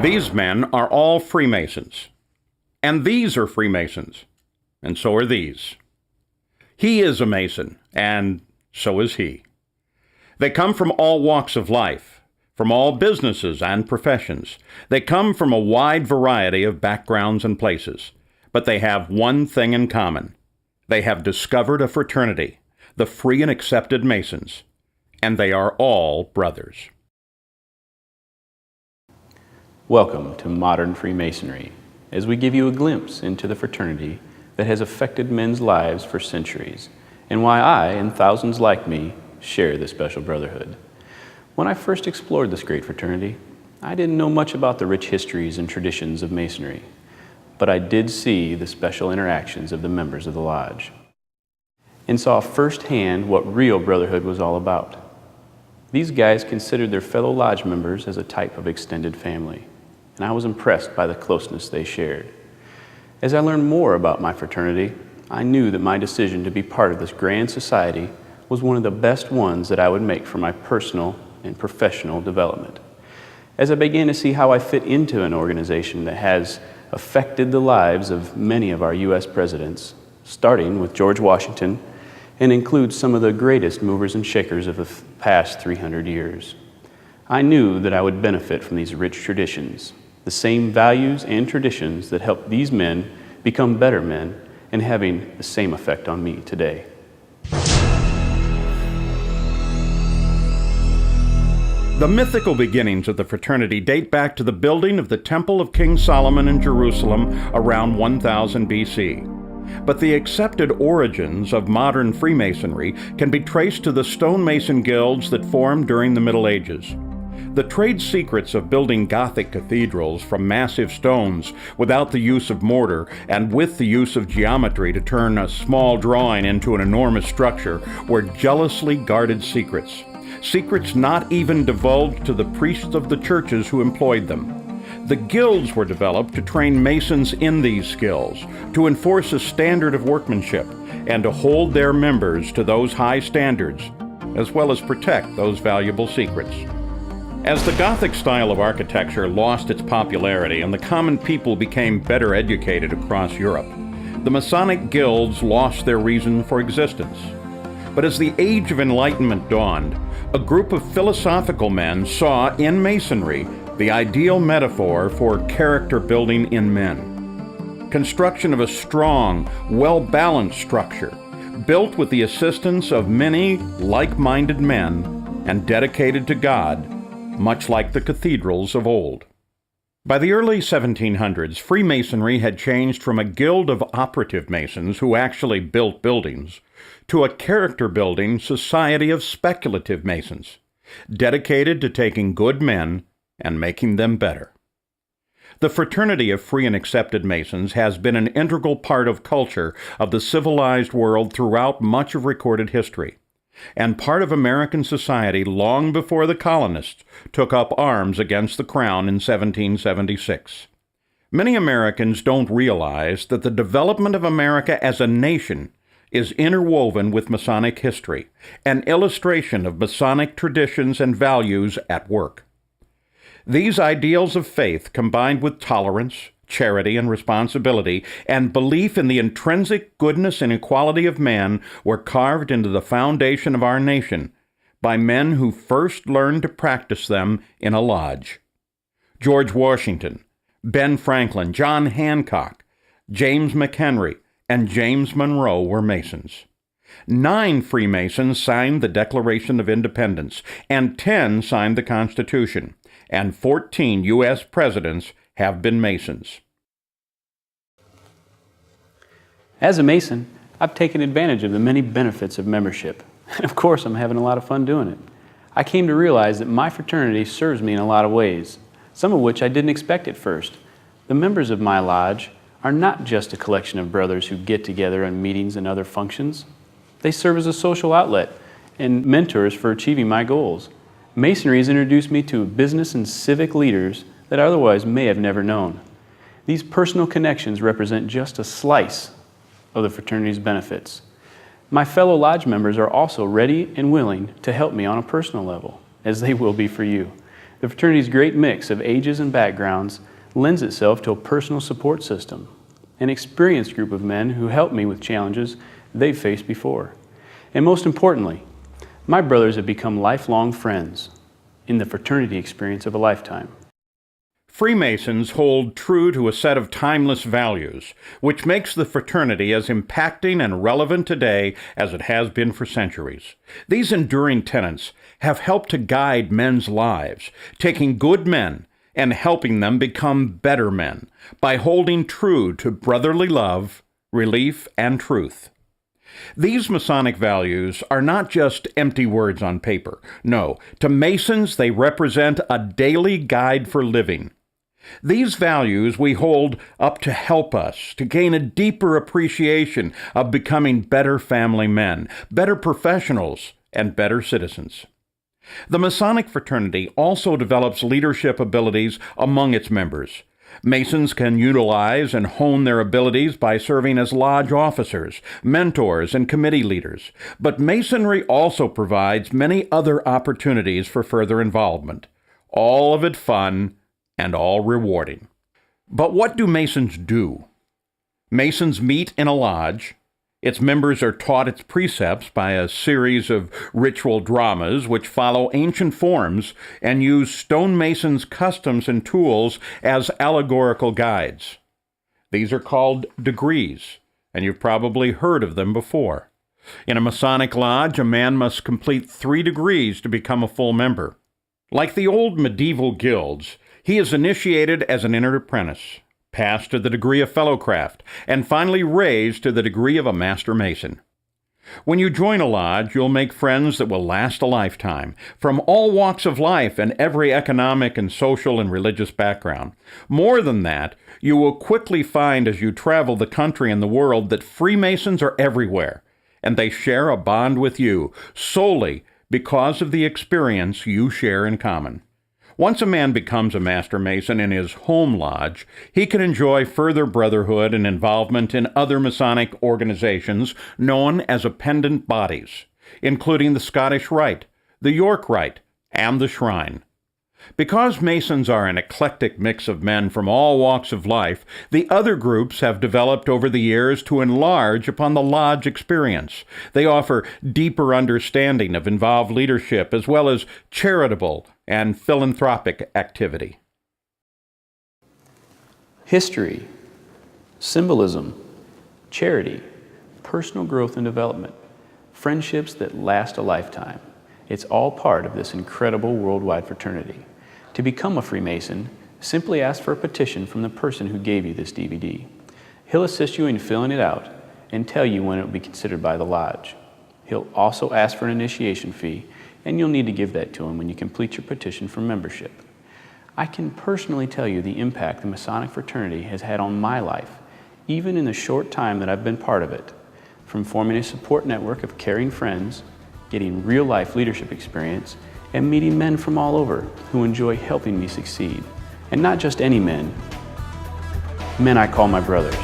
These men are all Freemasons. And these are Freemasons. And so are these. He is a Mason, and so is he. They come from all walks of life, from all businesses and professions. They come from a wide variety of backgrounds and places. But they have one thing in common. They have discovered a fraternity, the Free and Accepted Masons, and they are all brothers. Welcome to Modern Freemasonry, as we give you a glimpse into the fraternity that has affected men's lives for centuries, and why I, and thousands like me, share this special brotherhood. When I first explored this great fraternity, I didn't know much about the rich histories and traditions of Masonry, but I did see the special interactions of the members of the lodge, and saw firsthand what real brotherhood was all about. These guys considered their fellow lodge members as a type of extended family, and I was impressed by the closeness they shared. As I learned more about my fraternity, I knew that my decision to be part of this grand society was one of the best ones that I would make for my personal and professional development. As I began to see how I fit into an organization that has affected the lives of many of our U.S. presidents, starting with George Washington, and includes some of the greatest movers and shakers of the past 300 years, I knew that I would benefit from these rich traditions, the same values and traditions that helped these men become better men, and having the same effect on me today. The mythical beginnings of the fraternity date back to the building of the Temple of King Solomon in Jerusalem around 1000 BC. But the accepted origins of modern Freemasonry can be traced to the stonemason guilds that formed during the Middle Ages. The trade secrets of building Gothic cathedrals from massive stones without the use of mortar and with the use of geometry to turn a small drawing into an enormous structure were jealously guarded secrets. Secrets not even divulged to the priests of the churches who employed them. The guilds were developed to train masons in these skills, to enforce a standard of workmanship, and to hold their members to those high standards, as well as protect those valuable secrets. As the Gothic style of architecture lost its popularity and the common people became better educated across Europe, the Masonic guilds lost their reason for existence. But as the Age of Enlightenment dawned, a group of philosophical men saw in Masonry the ideal metaphor for character building in men. Construction of a strong, well-balanced structure, built with the assistance of many like-minded men and dedicated to God, much like the cathedrals of old. By the early 1700s, Freemasonry had changed from a guild of operative masons who actually built buildings to a character-building society of speculative masons, dedicated to taking good men and making them better. The fraternity of Free and Accepted Masons has been an integral part of culture of the civilized world throughout much of recorded history, and part of American society long before the colonists took up arms against the Crown in 1776. Many Americans don't realize that the development of America as a nation is interwoven with Masonic history, an illustration of Masonic traditions and values at work. These ideals of faith, combined with tolerance, charity and responsibility, and belief in the intrinsic goodness and equality of man, were carved into the foundation of our nation by men who first learned to practice them in a lodge. George Washington, Ben Franklin, John Hancock, James McHenry, and James Monroe were Masons. 9 Freemasons signed the Declaration of Independence, and 10 signed the Constitution, and 14 U.S. presidents have been Masons. As a Mason, I've taken advantage of the many benefits of membership, and of course I'm having a lot of fun doing it. I came to realize that my fraternity serves me in a lot of ways, some of which I didn't expect at first. The members of my lodge are not just a collection of brothers who get together on meetings and other functions. They serve as a social outlet and mentors for achieving my goals. Masonry has introduced me to business and civic leaders that I otherwise may have never known. These personal connections represent just a slice of the fraternity's benefits. My fellow lodge members are also ready and willing to help me on a personal level, as they will be for you. The fraternity's great mix of ages and backgrounds lends itself to a personal support system, an experienced group of men who help me with challenges they've faced before. And most importantly, my brothers have become lifelong friends in the fraternity experience of a lifetime. Freemasons hold true to a set of timeless values, which makes the fraternity as impacting and relevant today as it has been for centuries. These enduring tenets have helped to guide men's lives, taking good men and helping them become better men by holding true to brotherly love, relief, and truth. These Masonic values are not just empty words on paper. No, to Masons they represent a daily guide for living. These values we hold up to help us to gain a deeper appreciation of becoming better family men, better professionals, and better citizens. The Masonic fraternity also develops leadership abilities among its members. Masons can utilize and hone their abilities by serving as lodge officers, mentors, and committee leaders. But Masonry also provides many other opportunities for further involvement, all of it fun and all rewarding. But what do Masons do? Masons meet in a lodge. Its members are taught its precepts by a series of ritual dramas which follow ancient forms and use stonemasons' customs and tools as allegorical guides. These are called degrees, and you've probably heard of them before. In a Masonic lodge, a man must complete 3 degrees to become a full member. Like the old medieval guilds, he is initiated as an entered apprentice, passed to the degree of fellowcraft, and finally raised to the degree of a master mason. When you join a lodge, you'll make friends that will last a lifetime, from all walks of life and every economic and social and religious background. More than that, you will quickly find as you travel the country and the world that Freemasons are everywhere, and they share a bond with you solely because of the experience you share in common. Once a man becomes a Master Mason in his home lodge, he can enjoy further brotherhood and involvement in other Masonic organizations known as appendant bodies, including the Scottish Rite, the York Rite, and the Shrine. Because Masons are an eclectic mix of men from all walks of life, the other groups have developed over the years to enlarge upon the lodge experience. They offer deeper understanding of involved leadership as well as charitable and philanthropic activity. History, symbolism, charity, personal growth and development, friendships that last a lifetime. It's all part of this incredible worldwide fraternity. To become a Freemason, simply ask for a petition from the person who gave you this DVD. He'll assist you in filling it out and tell you when it will be considered by the lodge. He'll also ask for an initiation fee, and you'll need to give that to him when you complete your petition for membership. I can personally tell you the impact the Masonic fraternity has had on my life, even in the short time that I've been part of it, from forming a support network of caring friends, getting real-life leadership experience, and meeting men from all over who enjoy helping me succeed. And not just any men, men I call my brothers.